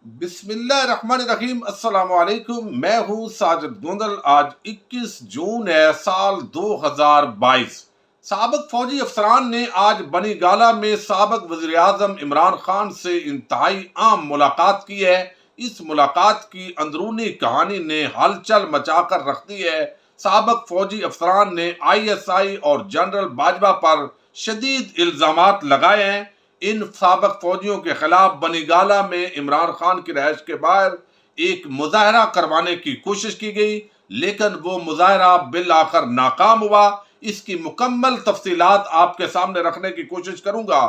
بسم اللہ الرحمن الرحیم۔ السلام علیکم، میں ہوں ساجد گوندل۔ آج 21 جون ہے سال 2022۔ سابق فوجی افسران نے آج بنی گالہ میں سابق وزیر اعظم عمران خان سے انتہائی عام ملاقات کی ہے۔ اس ملاقات کی اندرونی کہانی نے ہلچل مچا کر رکھ دی ہے۔ سابق فوجی افسران نے ISI اور جنرل باجوہ پر شدید الزامات لگائے ہیں۔ ان سابق فوجیوں کے خلاف بنی گالہ میں عمران خان کی رہائش کے باہر ایک مظاہرہ کروانے کی کوشش کی گئی، لیکن وہ مظاہرہ بالآخر ناکام ہوا۔ اس کی مکمل تفصیلات آپ کے سامنے رکھنے کی کوشش کروں گا،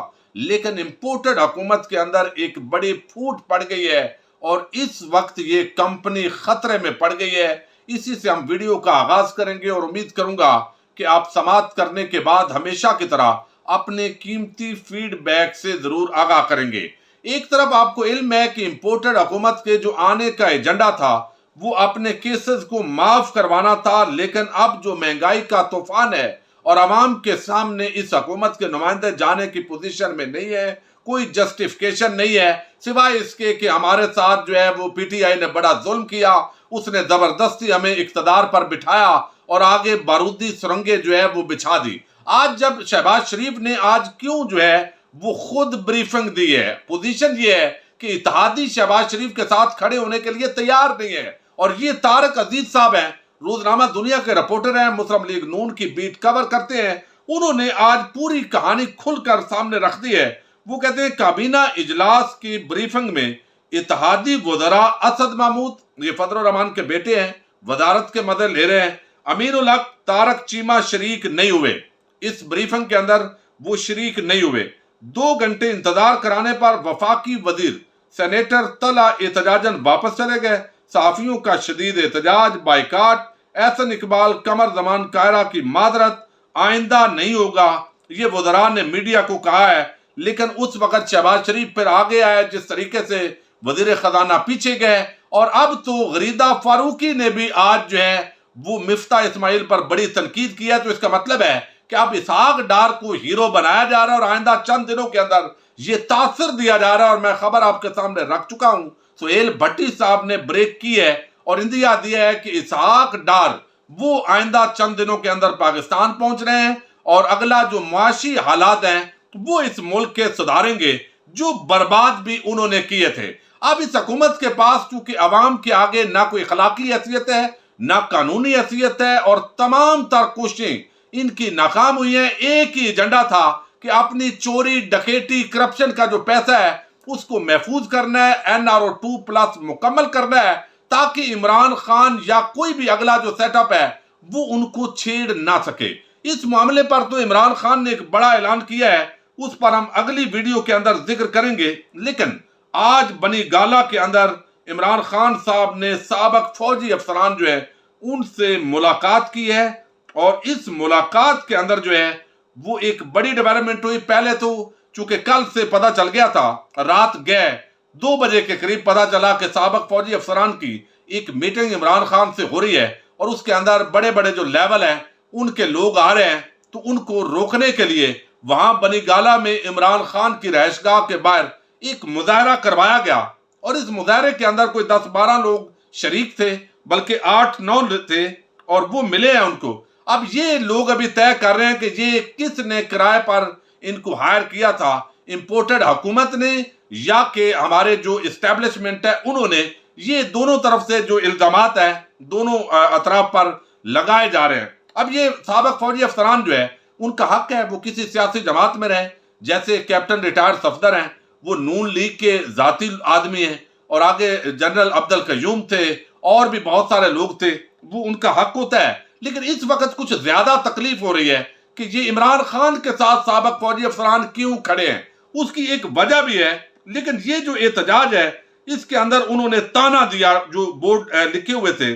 لیکن امپورٹڈ حکومت کے اندر ایک بڑی پھوٹ پڑ گئی ہے اور اس وقت یہ کمپنی خطرے میں پڑ گئی ہے۔ اسی سے ہم ویڈیو کا آغاز کریں گے اور امید کروں گا کہ آپ سماعت کرنے کے بعد ہمیشہ کی طرح اپنے قیمتی فیڈ بیک سے ضرور آگاہ کریں گے۔ ایک طرف آپ کو علم ہے کہ امپورٹڈ حکومت کے جو آنے کا ایجنڈا تھا وہ اپنے کیسز کو معاف کروانا تھا، لیکن اب جو مہنگائی کا طوفان ہے اور عوام کے سامنے اس حکومت کے نمائندے جانے کی پوزیشن میں نہیں ہے، کوئی جسٹیفیکیشن نہیں ہے سوائے اس کے کہ ہمارے ساتھ جو ہے وہ PTI نے بڑا ظلم کیا، اس نے زبردستی ہمیں اقتدار پر بٹھایا اور آگے بارودی سرنگیں جو ہے وہ بچھا دی۔ آج جب شہباز شریف نے آج کیوں جو ہے وہ خود بریفنگ دی ہے، پوزیشن یہ ہے کہ اتحادی شہباز شریف کے ساتھ کھڑے ہونے کے لیے تیار نہیں ہے، اور یہ طارق عزیز صاحب ہیں، روزنامہ دنیا کے رپورٹر ہیں، مسلم لیگ نون کی بیٹ کور کرتے ہیں، انہوں نے آج پوری کہانی کھل کر سامنے رکھ دی ہے۔ وہ کہتے ہیں کابینہ اجلاس کی بریفنگ میں اتحادی وزراء اسد محمود، یہ فضل الرحمان کے بیٹے ہیں، وزارت کے مدد لے رہے ہیں، امیر الحق طارق چیمہ شریک نہیں ہوئے، اس بریفنگ کے اندر وہ شریک نہیں ہوئے۔ 2 گھنٹے انتظار کرانے پر وفاقی وزیر سینیٹر طلحہ احتجاجاً واپس چلے گئے۔ صحافیوں کا شدید احتجاج، بائیکاٹ، احسن اقبال قمر زمان کائرہ کی معذرت، آئندہ نہیں ہوگا، یہ وزراء نے میڈیا کو کہا ہے، لیکن اس وقت شہباز شریف پھر آگے آئے جس طریقے سے وزیر خزانہ پیچھے گئے، اور اب تو غریدہ فاروقی نے بھی آج جو ہے وہ مفتاح اسماعیل پر بڑی تنقید کیا۔ تو اس کا مطلب ہے کہ اب اسحاق ڈار کو ہیرو بنایا جا رہا ہے اور آئندہ چند دنوں کے اندر یہ تاثر دیا جا رہا ہے، اور میں خبر آپ کے سامنے رکھ چکا ہوں۔ سہیل بھٹی صاحب نے بریک کی ہے اور اندیا دیا ہے کہ اسحاق ڈار وہ آئندہ چند دنوں کے اندر پاکستان پہنچ رہے ہیں اور اگلا جو معاشی حالات ہیں وہ اس ملک کے سدھاریں گے جو برباد بھی انہوں نے کیے تھے۔ اب اس حکومت کے پاس چونکہ عوام کے آگے نہ کوئی اخلاقی حیثیت ہے نہ قانونی حیثیت ہے، اور تمام تر کوششیں ان کی ناکام ہوئی ہیں۔ ایک ہی ایجنڈا تھا کہ اپنی چوری، ڈکیٹی، کرپشن کا جو پیسہ ہے اس کو محفوظ کرنا ہے، NRO2+ مکمل کرنا ہے، تاکہ عمران خان یا کوئی بھی اگلا جو سیٹ اپ ہے وہ ان کو چھیڑ نہ سکے۔ اس معاملے پر تو عمران خان نے ایک بڑا اعلان کیا ہے، اس پر ہم اگلی ویڈیو کے اندر ذکر کریں گے، لیکن آج بنی گالہ کے اندر عمران خان صاحب نے سابق فوجی افسران جو ہے ان سے ملاقات کی ہے، اور اس ملاقات کے اندر جو ہے وہ ایک بڑی ڈیولپمنٹ ہوئی۔ پہلے تو چونکہ کل سے پتہ چل گیا تھا، رات گئے 2 بجے کے قریب پتہ چلا کہ سابق فوجی افسران کی ایک میٹنگ عمران خان سے ہو رہی ہے، اور اس کے اندر بڑے بڑے جو لیول ہیں ان کے لوگ آ رہے ہیں، تو ان کو روکنے کے لیے وہاں بنی گالہ میں عمران خان کی رہائش گاہ کے باہر ایک مظاہرہ کروایا گیا، اور اس مظاہرے کے اندر کوئی 10-12 لوگ شریک تھے، بلکہ 8-9 تھے، اور وہ ملے ہیں ان کو۔ اب یہ لوگ ابھی طے کر رہے ہیں کہ یہ کس نے کرائے پر ان کو ہائر کیا تھا، امپورٹڈ حکومت نے یا کہ ہمارے جو اسٹیبلشمنٹ ہے انہوں نے۔ یہ دونوں طرف سے جو الزامات ہیں دونوں اطراف پر لگائے جا رہے ہیں۔ اب یہ سابق فوجی افسران جو ہے ان کا حق ہے وہ کسی سیاسی جماعت میں رہیں، جیسے کیپٹن ریٹائر صفدر ہیں، وہ نون لیگ کے ذاتی آدمی ہیں، اور آگے جنرل عبد القیوم تھے، اور بھی بہت سارے لوگ تھے، وہ ان کا حق ہوتا ہے۔ لیکن اس وقت کچھ زیادہ تکلیف ہو رہی ہے کہ یہ عمران خان کے ساتھ سابق فوجی افسران کیوں کھڑے ہیں، اس کی ایک وجہ بھی ہے، لیکن یہ جو احتجاج ہے اس کے اندر انہوں نے تانا دیا، جو بورڈ لکھے ہوئے تھے،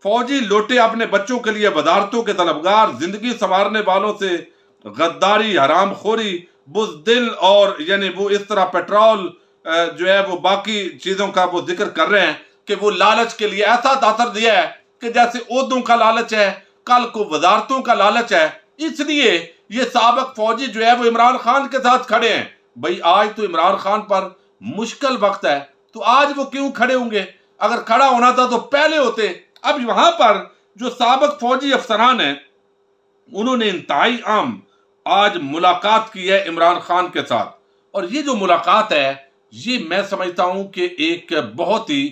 فوجی لوٹے اپنے بچوں کے لیے وزارتوں کے طلبگار، زندگی سنوارنے والوں سے غداری، حرام خوری، بزدل، اور یعنی وہ اس طرح پیٹرول جو ہے وہ باقی چیزوں کا وہ ذکر کر رہے ہیں کہ وہ لالچ کے لیے ایسا تاثر دیا ہے کہ جیسے عہدوں کا لالچ ہے، کل کو وزارتوں کا لالچ ہے، اس لیے یہ سابق فوجی جو ہے وہ عمران خان کے ساتھ کھڑے ہیں۔ بھئی آج تو عمران خان پر مشکل وقت ہے، تو آج وہ کیوں کھڑے ہوں گے؟ اگر کھڑا ہونا تھا تو پہلے ہوتے۔ اب وہاں پر جو سابق فوجی افسران ہیں انہوں نے انتہائی عام آج ملاقات کی ہے عمران خان کے ساتھ، اور یہ جو ملاقات ہے یہ میں سمجھتا ہوں کہ ایک بہت ہی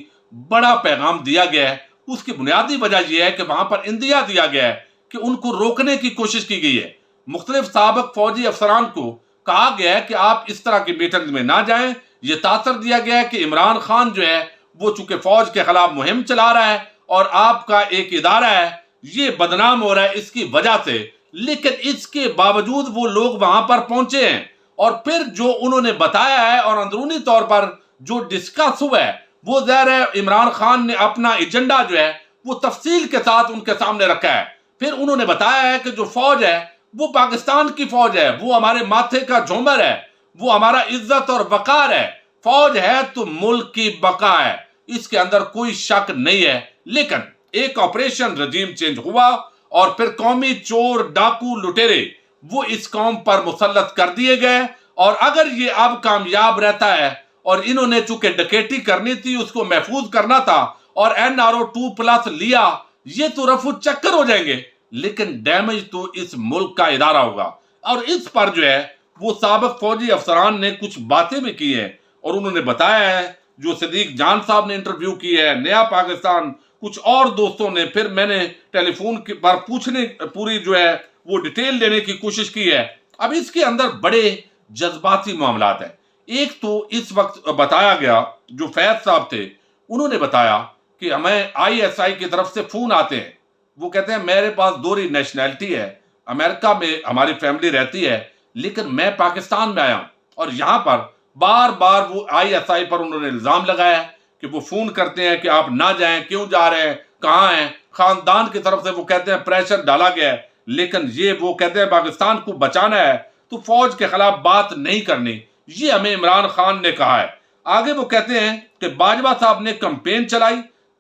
بڑا پیغام دیا گیا ہے۔ اس کی بنیادی وجہ یہ ہے کہ وہاں پر اندیا دیا گیا ہے کہ ان کو روکنے کی کوشش کی گئی ہے۔ مختلف سابق فوجی افسران کو کہا گیا ہے کہ آپ اس طرح کی میٹنگ میں نہ جائیں۔ یہ تاثر دیا گیا ہے کہ عمران خان جو ہے وہ چونکہ فوج کے خلاف مہم چلا رہا ہے اور آپ کا ایک ادارہ ہے یہ بدنام ہو رہا ہے اس کی وجہ سے، لیکن اس کے باوجود وہ لوگ وہاں پر پہنچے ہیں، اور پھر جو انہوں نے بتایا ہے اور اندرونی طور پر جو ڈسکس ہوا ہے وہ ظاہر ہے عمران خان نے اپنا ایجنڈا جو ہے وہ تفصیل کے ساتھ ان کے سامنے رکھا ہے۔ پھر انہوں نے بتایا ہے کہ جو فوج ہے وہ پاکستان کی فوج ہے، وہ ہمارے ماتھے کا جھومر ہے، وہ ہمارا عزت اور وقار ہے۔ فوج ہے تو ملک کی بقا ہے، اس کے اندر کوئی شک نہیں ہے۔ لیکن ایک آپریشن رجیم چینج ہوا اور پھر قومی چور ڈاکو لٹیرے وہ اس قوم پر مسلط کر دیے گئے، اور اگر یہ اب کامیاب رہتا ہے اور انہوں نے چونکہ ڈکیٹی کرنی تھی اس کو محفوظ کرنا تھا اور NRO2+ لیا، یہ تو رفو چکر ہو جائیں گے، لیکن ڈیمیج تو اس ملک کا ادارہ ہوگا۔ اور اس پر جو ہے وہ سابق فوجی افسران نے کچھ باتیں بھی کی ہیں، اور انہوں نے بتایا ہے، جو صدیق جان صاحب نے انٹرویو کی ہے، نیا پاکستان، کچھ اور دوستوں نے، پھر میں نے ٹیلی فون پر پوچھنے پوری جو ہے وہ ڈیٹیل لینے کی کوشش کی ہے۔ اب اس کے اندر بڑے جذباتی معاملات ہیں۔ ایک تو اس وقت بتایا گیا، جو فیض صاحب تھے انہوں نے بتایا کہ ہمیں ISI کی طرف سے فون آتے ہیں، وہ کہتے ہیں میرے پاس دوہری نیشنلٹی ہے، امریکہ میں ہماری فیملی رہتی ہے لیکن میں پاکستان میں آیا ہوں، اور یہاں پر بار بار وہ ISI پر انہوں نے الزام لگایا ہے کہ وہ فون کرتے ہیں کہ آپ نہ جائیں، کیوں جا رہے ہیں، کہاں ہیں۔ خاندان کی طرف سے وہ کہتے ہیں پریشر ڈالا گیا ہے، لیکن یہ وہ کہتے ہیں پاکستان کو بچانا ہے تو فوج کے خلاف بات نہیں کرنی، یہ ہمیں عمران خان نے کہا ہے۔ آگے وہ کہتے ہیں کہ باجوہ صاحب نے کمپین چلائی،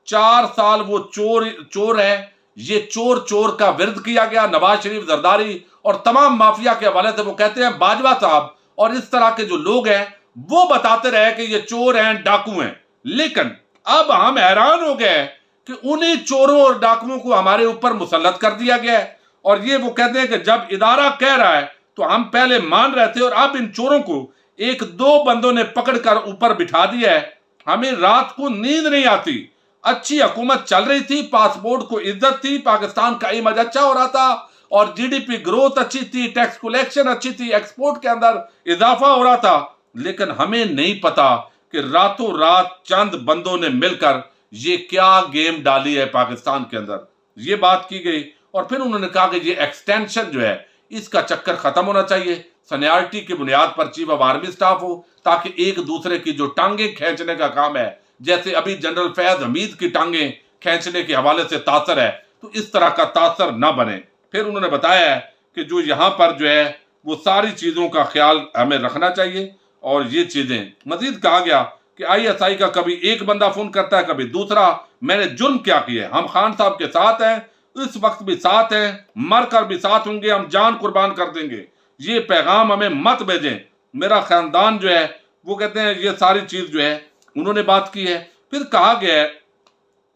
4 سال وہ چور ہے، یہ چور کا ورد کیا گیا، نواز شریف، زرداری اور تمام مافیا کے حوالے سے وہ کہتے ہیں باجوہ صاحب اور اس طرح کے جو لوگ ہیں وہ بتاتے رہے کہ یہ چور ہیں، ڈاکو ہیں، لیکن اب ہم حیران ہو گئے کہ انہیں چوروں اور ڈاکوؤں کو ہمارے اوپر مسلط کر دیا گیا ہے۔ اور یہ وہ کہتے ہیں کہ جب ادارہ کہہ رہا ہے تو ہم پہلے مان رہے تھے، اور اب ان چوروں کو 1-2 بندوں نے پکڑ کر اوپر بٹھا دیا ہے، ہمیں رات کو نیند نہیں آتی۔ اچھی حکومت چل رہی تھی، پاسپورٹ کو عزت تھی، پاکستان کا امیج اچھا ہو رہا تھا، اور GDP گروتھ اچھی تھی، ٹیکس کلیکشن اچھی تھی، ایکسپورٹ کے اندر اضافہ ہو رہا تھا، لیکن ہمیں نہیں پتا کہ راتوں رات چند بندوں نے مل کر یہ کیا گیم ڈالی ہے پاکستان کے اندر۔ یہ بات کی گئی، اور پھر انہوں نے کہا کہ یہ ایکسٹینشن جو ہے اس کا چکر ختم ہونا چاہیے، سینیارٹی کی بنیاد پر چیف آف آرمی سٹاف ہو، تاکہ ایک دوسرے کی جو ٹانگیں کھینچنے کا کام ہے، جیسے ابھی جنرل فیض حمید کی ٹانگیں کھینچنے کے حوالے سے تاثر ہے، تو اس طرح کا تاثر نہ بنے۔ پھر انہوں نے بتایا ہے کہ جو یہاں پر جو ہے وہ ساری چیزوں کا خیال ہمیں رکھنا چاہیے، اور یہ چیزیں مزید کہا گیا کہ ISI کا کبھی ایک بندہ فون کرتا ہے، کبھی دوسرا۔ میں نے جرم کیا کیا ہے؟ ہم خان صاحب کے ساتھ ہیں، اس وقت بھی ساتھ ہیں، مر کر بھی ساتھ ہوں گے، ہم جان قربان کر دیں گے، یہ پیغام ہمیں مت بھیجیں۔ میرا خاندان جو ہے وہ کہتے ہیں یہ ساری چیز جو ہے انہوں نے بات کی ہے۔ پھر کہا گیا ہے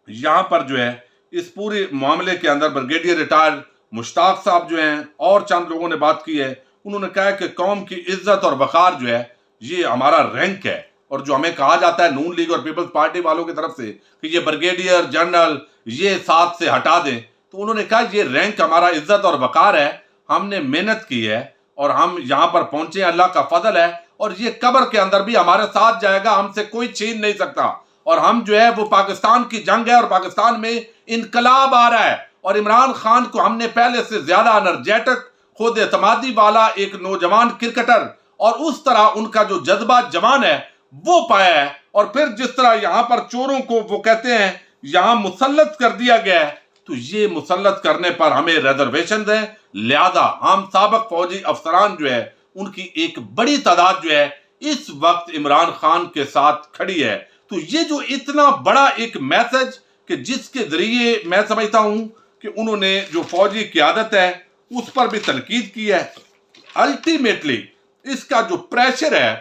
یہاں پر جو ہے اس پورے معاملے کے اندر بریگیڈیئر ریٹائر مشتاق صاحب جو ہیں اور چند لوگوں نے بات کی ہے، انہوں نے کہا کہ قوم کی عزت اور وقار جو ہے یہ ہمارا رینک ہے، اور جو ہمیں کہا جاتا ہے نون لیگ اور پیپلز پارٹی والوں کی طرف سے کہ یہ بریگیڈیئر جنرل یہ ساتھ سے ہٹا دیں، تو انہوں نے کہا یہ رینک ہمارا عزت اور وقار ہے، ہم نے محنت کی ہے اور ہم یہاں پر پہنچے ہیں، اللہ کا فضل ہے، اور یہ قبر کے اندر بھی ہمارے ساتھ جائے گا، ہم سے کوئی چھین نہیں سکتا، اور ہم جو ہے وہ پاکستان کی جنگ ہے اور پاکستان میں انقلاب آ رہا ہے، اور عمران خان کو ہم نے پہلے سے زیادہ انرجیٹک، خود اعتمادی والا ایک نوجوان کرکٹر، اور اس طرح ان کا جو جذبہ جوان ہے وہ پایا ہے۔ اور پھر جس طرح یہاں پر چوروں کو وہ کہتے ہیں یہاں مسلط کر دیا گیا ہے، تو یہ مسلط کرنے پر ہمیں ریزرویشنز ہیں، لہذا ہم سابق فوجی افسران جو ہے ان کی ایک بڑی تعداد جو ہے اس وقت عمران خان کے ساتھ کھڑی ہے۔ تو یہ جو اتنا بڑا ایک میسج کہ جس کے ذریعے میں سمجھتا ہوں کہ انہوں نے جو فوجی قیادت ہے اس پر بھی تنقید کی ہے، الٹیمیٹلی اس کا جو پریشر ہے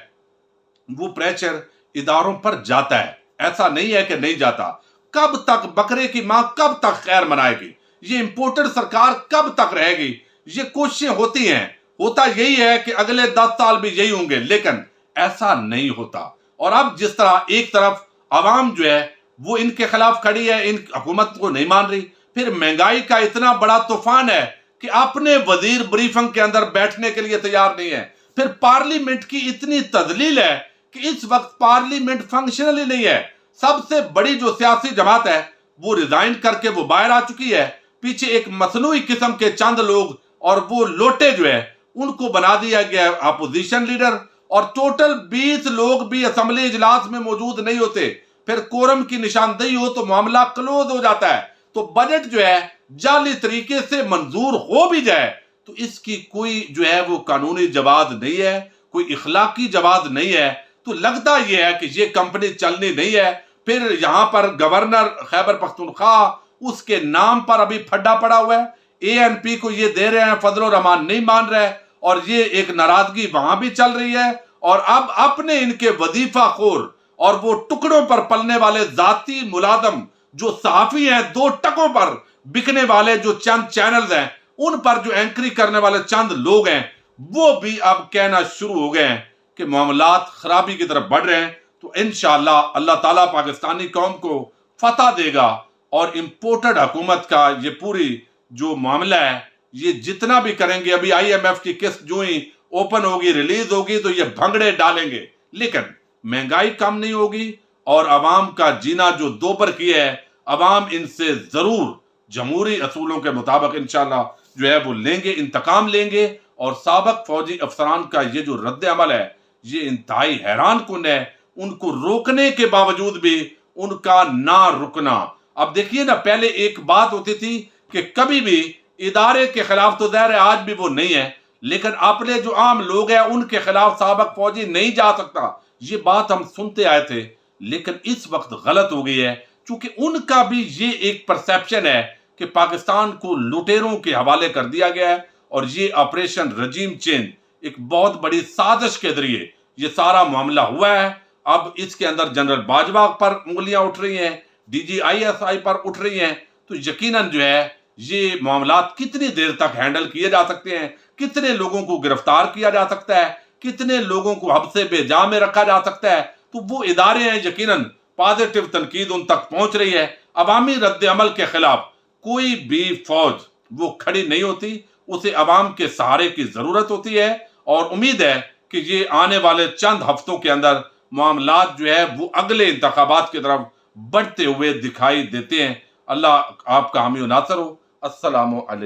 وہ پریشر اداروں پر جاتا ہے، ایسا نہیں ہے کہ نہیں جاتا۔ کب تک بکرے کی ماں کب تک خیر منائے گی؟ یہ امپورٹڈ سرکار کب تک رہے گی؟ یہ کوششیں ہوتی ہیں، ہوتا یہی ہے کہ اگلے 10 سال بھی یہی ہوں گے، لیکن ایسا نہیں ہوتا۔ اور اب جس طرح ایک طرف عوام جو ہے وہ ان کے خلاف کھڑی ہے، ان حکومت کو نہیں مان رہی، پھر مہنگائی کا اتنا بڑا طوفان ہے کہ اپنے وزیر بریفنگ کے اندر بیٹھنے کے لیے تیار نہیں ہے، پھر پارلیمنٹ کی اتنی تذلیل ہے کہ اس وقت پارلیمنٹ فنکشنل ہی نہیں ہے۔ سب سے بڑی جو سیاسی جماعت ہے وہ ریزائن کر کے وہ باہر آ چکی ہے، پیچھے ایک مصنوعی قسم کے چند لوگ اور وہ لوٹے جو ہے ان کو بنا دیا گیا اپوزیشن لیڈر، اور ٹوٹل 20 لوگ بھی اسمبلی اجلاس میں موجود نہیں ہوتے، پھر کورم کی نشاندہی ہو تو معاملہ کلوز ہو جاتا ہے۔ تو بجٹ جو ہے جعلی طریقے سے منظور ہو بھی جائے تو اس کی کوئی جو ہے وہ قانونی جواز نہیں ہے، کوئی اخلاقی جواز نہیں ہے، تو لگتا یہ ہے کہ یہ کمپنی چلنی نہیں ہے۔ پھر یہاں پر گورنر خیبر پختونخوا اس کے نام پر ابھی پھڈا پڑا ہوا ہے، اے این پی کو یہ دے رہے ہیں، فضل الرحمان نہیں مان رہے، اور یہ ایک ناراضگی وہاں بھی چل رہی ہے۔ اور اب اپنے ان کے وظیفہ خور اور وہ ٹکڑوں پر پلنے والے ذاتی ملازم جو صحافی ہیں، 2 ٹکوں پر بکنے والے جو چند چینلز ہیں، ان پر جو اینکری کرنے والے چند لوگ ہیں، وہ بھی اب کہنا شروع ہو گئے ہیں کہ معاملات خرابی کی طرف بڑھ رہے ہیں۔ تو انشاءاللہ اللہ تعالیٰ پاکستانی قوم کو فتح دے گا، اور امپورٹڈ حکومت کا یہ پوری جو معاملہ ہے یہ جتنا بھی کریں گے، ابھی آئی ایم ایف کی قسط جو ہی اوپن ہوگی ریلیز ہوگی تو یہ بھنگڑے ڈالیں گے، لیکن مہنگائی کم نہیں ہوگی، اور عوام کا جینا جو دوبر کیا ہے عوام ان سے ضرور جمہوری اصولوں کے مطابق انشاءاللہ جو ہے وہ لیں گے، انتقام لیں گے۔ اور سابق فوجی افسران کا یہ جو رد عمل ہے یہ انتہائی حیران کن ہے، ان کو روکنے کے باوجود بھی ان کا نہ رکنا۔ اب دیکھیے نا، پہلے ایک بات ہوتی تھی کہ کبھی بھی ادارے کے خلاف، تو ظاہر ہے آج بھی وہ نہیں ہے، لیکن اپنے جو عام لوگ ہیں ان کے خلاف سابق فوجی نہیں جا سکتا، یہ بات ہم سنتے آئے تھے، لیکن اس وقت غلط ہو گئی ہے، چونکہ ان کا بھی یہ ایک پرسیپشن ہے کہ پاکستان کو لٹیروں کے حوالے کر دیا گیا ہے، اور یہ آپریشن رجیم چینج ایک بہت بڑی سازش کے ذریعے یہ سارا معاملہ ہوا ہے۔ اب اس کے اندر جنرل باجوہ پر انگلیاں اٹھ رہی ہیں، D G I S I پر اٹھ رہی ہیں، تو یقیناً جو ہے یہ معاملات کتنی دیر تک ہینڈل کیے جا سکتے ہیں، کتنے لوگوں کو گرفتار کیا جا سکتا ہے، کتنے لوگوں کو حبس بے جا میں رکھا جا سکتا ہے، تو وہ ادارے ہیں، یقیناً پازیٹیو تنقید ان تک پہنچ رہی ہے۔ عوامی رد عمل کے خلاف کوئی بھی فوج وہ کھڑی نہیں ہوتی، اسے عوام کے سہارے کی ضرورت ہوتی ہے، اور امید ہے کہ یہ آنے والے چند ہفتوں کے اندر معاملات جو ہے وہ اگلے انتخابات کی طرف بڑھتے ہوئے دکھائی دیتے ہیں۔ اللہ آپ کا حامی و ناصر ہو۔ السلام علیکم۔